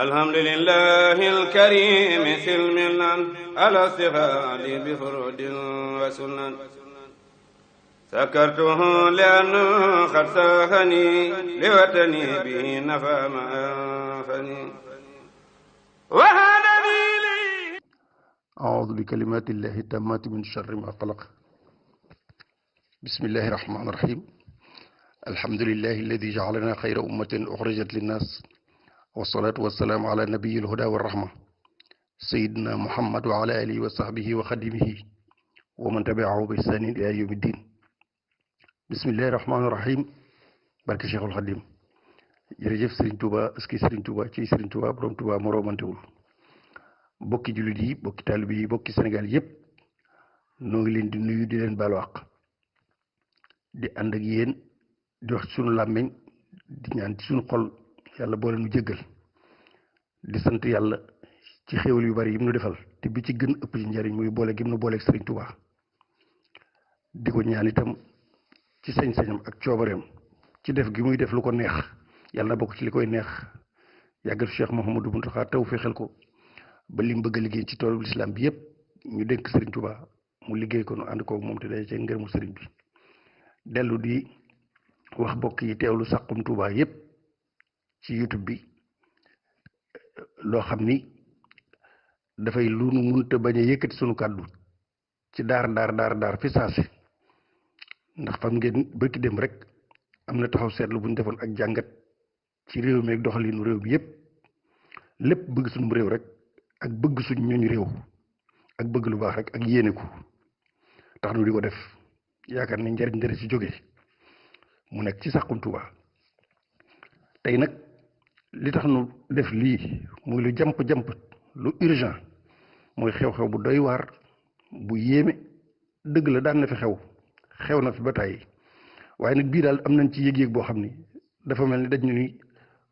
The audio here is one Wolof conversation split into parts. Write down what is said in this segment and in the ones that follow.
alhamdulillahi alkarimi silmilan ala stighaali bi furudin wa sunan sakartuhu li'anna qad saahani liwatani bihi nafa ma anfani wa hadani li أعوذ بكلمات الله التامات من شر ما خلق بسم الله الرحمن الرحيم الحمد لله الذي جعلنا خير أمة أخرجت للناس والصلاة والسلام على نبي الهدى والرحمة سيدنا محمد وعلى آله وصحبه وخدمه ومن تبعه بإحسان إلى يوم الدين بسم الله الرحمن الرحيم barke Cheikhul Khadim jërëjëf Serigne Touba aski Serigne Touba ci Serigne Touba borom Touba moroomantewul bokki jullit yi bokki taalibe yi bokki Sénégal yépp noo ngi leen di nuyu di leen baal wàq di ànd ak yéen di wax ci sunu làmmiñ di ñaan ci sunu xol yàlla boole nu jéggal di sant yàlla ci xéwal yu bari yi mu nu defal te bi ci gën ëpp ci njariñ muy boole gi mu nu booleeg Serigne Touba di ko ñaan itam ci sañ-sañam ak coobareem ci def gi muy def lu ko neex yàlla na bokk ci li koy neex yàggal Cheikh Mouhamadou Mountakha taw féexal ko ba li mu bëgg a liggéey ci toolu lislaam bi yépp ñu dénk Serigne Touba mu liggéey ko nu ànd koog moom te day ci ngërëmu Serigne bi dellu di wax bokk yi teewlu Saxum Touba yépp ci YouTube bi loo xam ni dafay lu nu munta bañ a yëkkati sunu kàddu ci daar fi saasi ndax fam ngeen bëgg dem rek am na taxaw seetlu bu ñu defoon ak jàngat ci réew mi ak doxalinu réew mi yépp lépp bëgg suñu réew rek ak bëgg suñ ñooñu réew ak bëgg lu baax rek ak yéene ko tax nu di ko def yaakaar ne njariñ dara ci jóge mu nekk ci Saxum Touba tey nag li tax nu def lii muy lu jamp lu urgent mooy xew-xew bu doy waar bu yéeme dëgg la daan na fi xew na fi ba tàyyi waaye nag bii daal am nañ ci yëg-yëg boo xam ni dafa mel ni daj ñu ni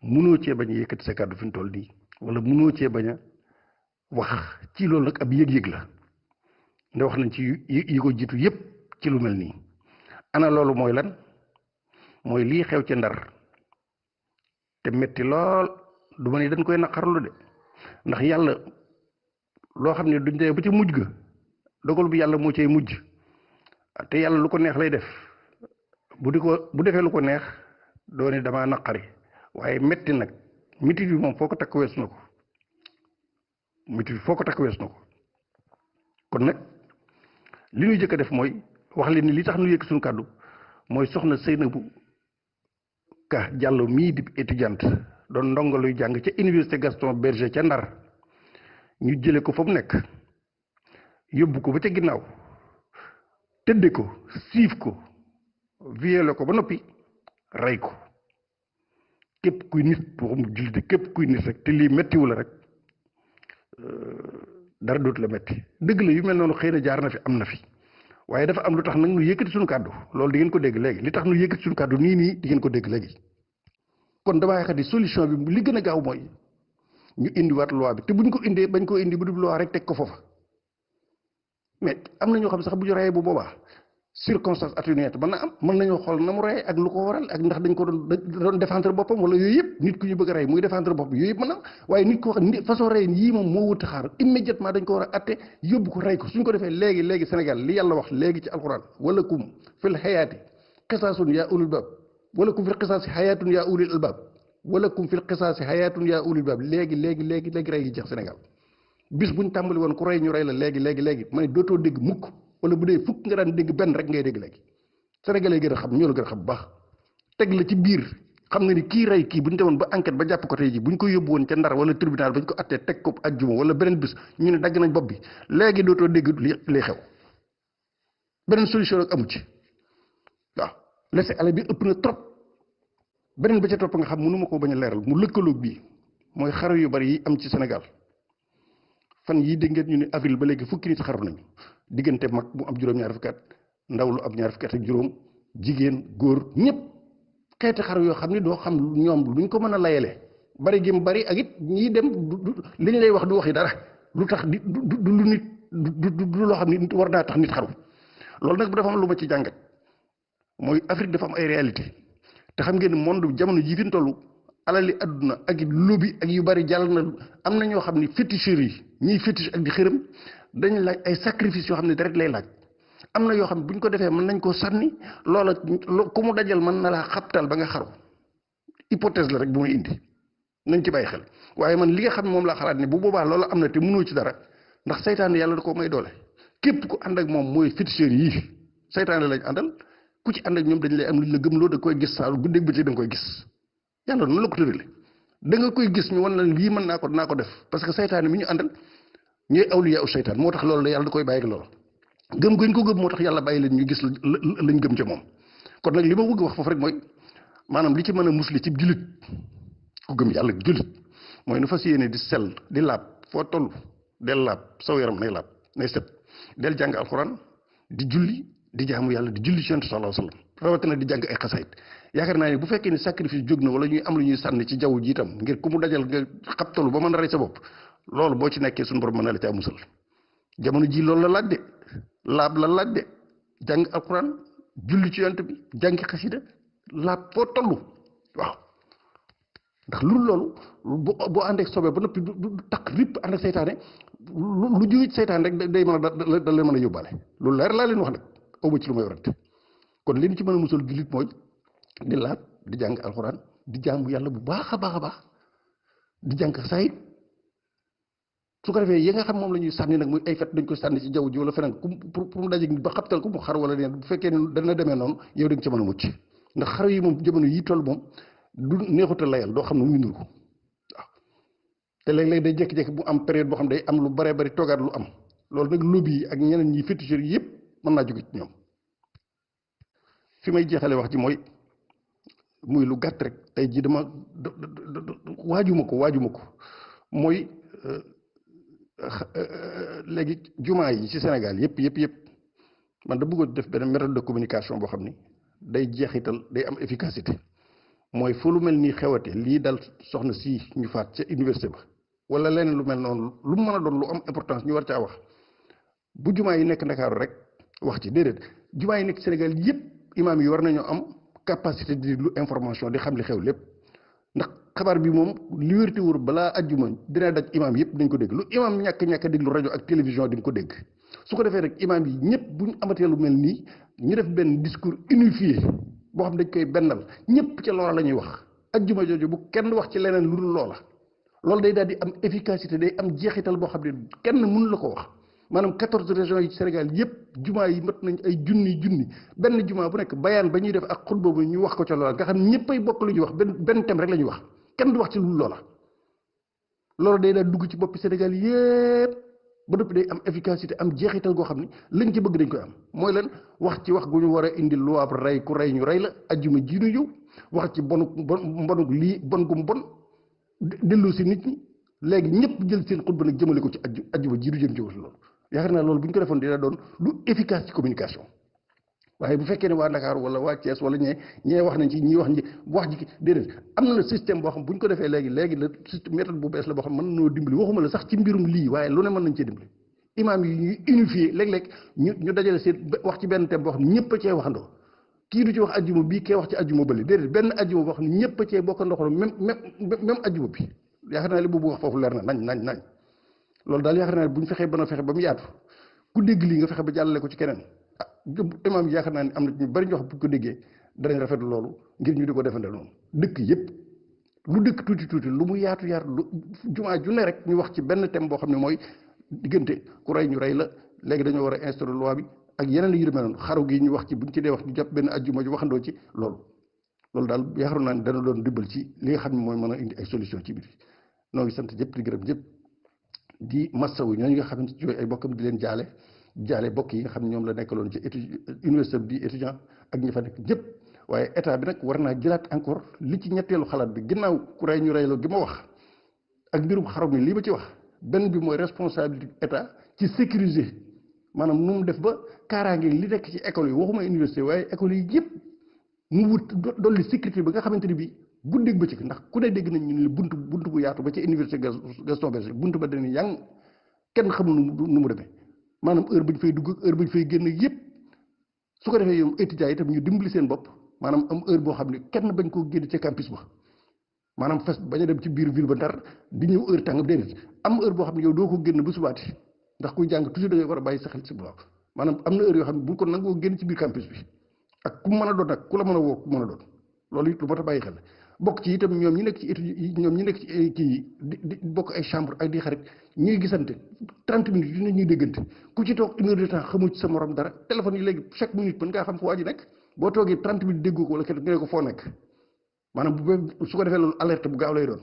mënoo cee bañ a yëkkati sa kàddu fi mu toll nii wala mënoo cee bañ a wax ci loolu nag ab yëg-yëg la nda wax nañ ci yi ko jiitu yépp ci lu mel nii ana loolu mooy lan mooy lii xew ci Ndar te metti lool du ma ne dañ koy naqarlu de ndax yàlla loo xam ne duñ dee ba ci mujj ga dogal bu yàlla moo cay mujj te yàlla lu ko neex lay def bu defee lu ko neex doo ne damaa naqari waaye metti nag metti bi moom foo ko takk wees na ko metti bi foo ko takk wees na ko kon nag li ñuy jëkk a def mooy wax leen ni li tax nu yëkk suñu kàddu mooy soxna Seynabou Ka Diallo mii di étudiante doon ndongaluy jàng ca université Gaston Berger ca Ndar ñu jële ko fa mu nekk yóbbu ko ba ca ginnaaw tëdde ko siif ko violé ko ba noppi rey ko képp kuy nit waxum jullit képp kuy nit rek te lii mettiwu la rek dara dootu la metti dëgg la yu mel noonu xëy na jaar na fi am na fi waaye dafa am lu tax nag nu yëkkati suñu kàddu loolu di ngeen ko dégg léegi li tax nu yëkkati suñu kàddu nii di ngeen ko dégg léegi kon damaa yaakaar ni solution bi li gën a gaaw mooy ñu indiwaat loi bi te buñ ko indee bañ koo indi bu dul loi rek teg ko foofa mais am na ñoo xam sax bu ñu reyee bu boobaa circonstance atténuante mën nañoo xool na mu rey ak lu ko waral ak ndax dañ ko doon défendre boppam wala yooyu yëpp nit ku ñu bëgg a rey muy défendre boppam yooyu yëpp mën na waaye nit ko wax façon rey yii moom moo wut xaar immédiatement dañ ko war a atte yóbbu ko rey ko suñ ko defee léegi Sénégal li yàlla wax léegi ci alxuraan wala kum fil xayaati qisaasun yaa ulul baab wala kum fil qisaasi xayaatun yaa ulil albaab wala kum fil qisaasi xayaatun yaa ulil baab léegi rey yi jeex Sénégal bis buñ tàmbali woon ku rey ñu rey la léegi ma ne dootoo dégg mukk wala bu dee fukk nga daan dégg benn rek ngay dégg léegi sénégalais gën a xam ñoo la gën a xam bu baax teg la ci biir xam nga ni kii rey kii bu ñu demoon ba enquête ba jàpp ko tey ji bu ñu ko yóbbu woon ca Ndar wala tribunal ba ñu ko attee teg ko ajjuma wala beneen bis ñu ne dagg nañ bopp bi léegi dootoo dégg li xew beneen solution rek amu ci waaw laisser aller bi ëpp na trop beneen ba ca topp nga xam mënu ma koo bañ a leeral mu lëkkaloog bii mooy xaru yu bari yi am ci Sénégal fan yii dégg ngeen ñu ne avril ba léegi fukki nit xaru nañu diggante mag mu am juróom-ñaar fukki at ndaw lu am ñaar fukki at ak juróom jigéen góor ñëpp xeeti xaru yoo xam ne doo xam ñoom luñ ko mën a layale bari gi mu bari ak it ñiy dem li ñu lay wax du waxi dara lu tax du lu nit du loo xam ne war naa tax nit xaru loolu nag dafa am lu ma ci jàngat mooy Afrique dafa am ay réalité te xam ngeen monde jamono ji fi ñu toll alali adduna ak lobby ak yu bari jàll na. am na ñoo xam ni féticheurs yi ñiy fétiche ak di xërëm dañ laaj ay sacrifice yoo xam ne deret lay laaj. am na yoo xam ne bu ñu ko defee mën nañ koo sànni loola ku mu dajal mën na laa xabtal ba nga xaru hypothèse la rek bu may indi nañ ci bàyyi xel waaye man li nga xam ne moom laa xalaat ne bu boobaa loola am na te mënoo ci dara ndax saytaane yàlla da ko may doole képp ku ànd ak moom mooy féticheurs yii saytaane lañ àndal ku ci ànd ak ñoom dañ lay am lu ñu la gëmloo da koy gis saa guddeeg bëccëg da nga koy gis yàlla noonu la ko tërale da nga koy gis ñu wan la lii mën naa ko dinaa ko def parce que saytaane mi ñu àndal ñooy awliyaa u saytaan moo tax loolu la yàlla da koy bàyyi ak loolu gëm gën ko gëm moo tax yàlla bàyyi leen ñu gis lañ gëm ca moom kon nag li ma bëgg wax foofu rek mooy maanaam li ci mën a musli ci jullit ku gëm yàlla jullit mooy nu fas yéene di sell di laab foo toll del laab saw yaram nay laab nay set del jàng alxuraan di julli di jaamu yàlla di julli ci Yonent sallallahu alayhi wasallam rawatina di jàng ay xasaayit yaakaar naa ne bu fekkee ni sacrifice jóg na wala ñuy am lu ñuy sànni ci jaww ji itam ngir ku mu dajal nga xabtalu ba mën a rey sa bopp loolu boo ci nekkee suñu borom mën na la caa musal jamono ji loolu la laaj de laab la laaj de jàng alxuraan julli ci Yonent bi jàngi xasida laab foo toll waaw ndax loolu boo ànd ak sobe ba noppi du takk ripp ànd ak seytaane lu jóge ci seytaane rek day mën a da leen mën a yóbbaale loolu leer laa leen wax nag awma ci lu may warante kon li ñu ci mën a musal jullit mooy di laab di jàng alxuraan di jaamu yàlla bu baax a baax a baax di jàng sayit su ko defee yi nga xam moom la ñuy sànni nag muy ay fet dañ ko sànni ci jaww ji wala feneen pour mu dajeeg nit ba xabtal ko mu xar wala neen bu fekkee ne dana demee noonu yow da nga ci mën a mucc ndax xar yi moom jamono yi toll moom du neexut a layal doo xam ne muy nuru waaw te léeg-léeg day jékki-jékki bu am période boo xam day am lu bare bari toogaat lu am loolu nag lobby yi ak ñeneen ñi féticheurs yi yëpp mën naa jóge ci ñoom fi may jeexale wax ji mooy muy lu gàtt rek tey jii dama waajuma ko mooy léegi jumaa yi ci Sénégal yëpp man da bëggoon def benn méthode de communication boo xam ni day jeexital day am efficacité mooy fu lu mel nii xewate lii dal soxna si ñu faat ca université ba wala leneen lu mel noonu lu mu mën a doon lu am importance ñu war caa wax bu jumaa yi nekk Ndakaaru rek wax ci déedéet jumaa yi nekk Sénégal yëpp imaam yi war nañoo am capacité di lu information di xam li xew lépp ndax xabaar bi moom li wérti wóor balaa ajjuma dina daj imaam yëpp dañ ko dégg lu imaam ñàkk a déglu rajo ak télévision di nga ko dégg su ko defee rek imaam yi ñëpp bu ñu amatee lu mel nii ñu def benn discours unifié boo xam dañ koy bennal ñëpp ca loola la ñuy wax ajjuma jooju bu kenn wax ci leneen lu dul loola loolu day daal di am efficacité day am jeexital boo xam ne kenn mënu la ko wax maanaam 14 régions yi ci Sénégal yëpp jumaa yi mat nañ ay junni benn jumaa bu nekk bayaan ba ñuy def ak xutba bu ñu wax ko ca loola nga xam ne ñëppay bokk lu ñuy wax benn thème rek la ñuy wax kenn du wax ci lu loola loolu day daal dugg ci boppi Sénégal yëpp ba noppi day am efficacité am jeexital goo xam ne lañ ci bëgg dañ koy am mooy lan wax ci wax gu ñu war a indi loi rey ku rey ñu rey la ajjuma ji ñu ñëw wax ci mbonuk lii bon gu mbon dellu si nit ñi léegi ñëpp jël seen xutba nag jëmale ko ci ajjuma ji du jëm ci loolu yaakaar naa loolu bu ñu ko defoon dina doon lu efficace ci communication waaye bu fekkee ne waa Dakar wala waa Thiès wala ñee wax nañ ci ñii wax ji déedéet am na système boo xam bu ñu ko defee léegi la méthode bu bees la boo xam mën nañoo dimbali waxuma la sax ci mbirum lii waaye lu ne mën nañ cee dimbali imaam yi ñuy unifié léeg-léeg ñu dajale seen wax ci benn thème boo xam ne ñëpp a cee waxandoo kii du ci wax ajjuma bii kee wax ci ajjuma bële déedéet benn ajjuma boo xam ne ñëpp a cee bokkandoo même ajjuma bi yaakaar naa li boobu wax foofu leer na nañ loolu daal yaakaar naa ne bu ñu fexee ba mu yaatu ku dégg lii nga fexe ba jàllale ko ci keneen imaam yi yaakaar naa ne am na ñu bari ñoo xam bu ko déggee danañ rafetlu loolu ngir ñu di ko defandee noonu dëkk yëpp lu dëkk tuuti lu mu yaatu lu jumaa ju ne rek ñu wax ci benn thème boo xam ne mooy diggante ku rey ñu rey la léegi dañoo war a instaurer loi bi ak yeneen yu demee noonu xaru gi ñu wax ci buñ ci dee wax ñu jàpp benn ajjuma ju waxandoo ci loolu daal yaakaar naa ne dana doon dimbal ci li nga xam ne mooy mën a indi ay solution ci biir noo ngi sant ñëpp di gërëm ñëpp di massawu ñooñu nga xam ne ci ay bokkam di leen jaale bokk yi nga xam ne ñoom la nekkaloon ci université bi di étudiant ak ñi fa nekk ñëpp waaye état bi nag war naa jëlaat encore li ci ñetteelu xalaat bi ginnaaw ku rey ñu reyloo gi ma wax ak mbirum xarum mi lii ma ci wax benn bi mooy responsabilité état ci sécuriser maanaam nu mu def ba kaaraange li nekk ci école yi waxuma université waaye école yi yëpp mu wut dolli sécurité ba nga xamante ni bii guddeeg bëccëg ndax ku ne dégg nañ ñu ne buntu bu yaatu ba ci université Gaston Berger buntu ba dañuy yang kenn xamul nu mu demee maanaam heure bu ñu fay dugg heure bu ñu fay génn yëpp su ko defee yow étudiants yi itam ñu dimbali seen bopp maanaam am heure boo xam ne kenn bañ koo génn ca campus ba maanaam fes bañ a dem ci biir ville ba Ndar di ñëw heure tàngam déedéet am heure boo xam ne yow doo ko génn ba subaati ndax kuy jàng toujours da ngay war a bàyyi sa xel si bu baax maanaam am na heure yoo xam ne bu ko nangoo génn ci biir campus bi ak ku mën a doon nag ku la mën a woo ku mën a doon loolu it lu mat a bàyyi xel bokk ci itam ñoom ñi nekk ci étude ñoom ñi nekk ci kii di bokk ay chambre ak di xarit ñuy gisante 30 minutes dina ñuy déggante ku ci toog 1 heure de temps xamoo ci sa morom dara téléphone yi léegi chaque minute mën ngaa xam fu waa ji nekk boo toogee 30 minutes déggoo ko wala kenn nga ne ko foo nekk maanaam bu su ko defee loolu alerte bu gaaw lay doon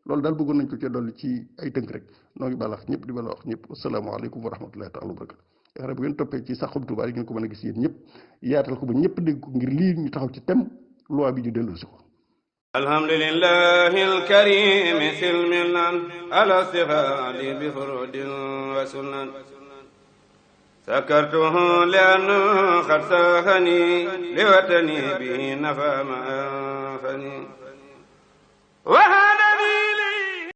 loolu daal bëggoon nañ ko ci dolli ci ay tënk rek noo ngi balax ñëpp di bala wax ñëpp asalaamaaleykum wa rahmatullahi taala wa barakatu yaakaar bu ngeen toppee ci Saxum Touba yi ngeen ko mën a gis yéen ñëpp yaatal ko ba ñëpp dégg ko ngir lii ñu taxaw ci thème loi bi ñu delloosi ko alhamdulillahi alkarim silmilan ala sihadi bi furudin wa sunan sakartuhu lianna qad sahani liwatani bihi nafa ma anfani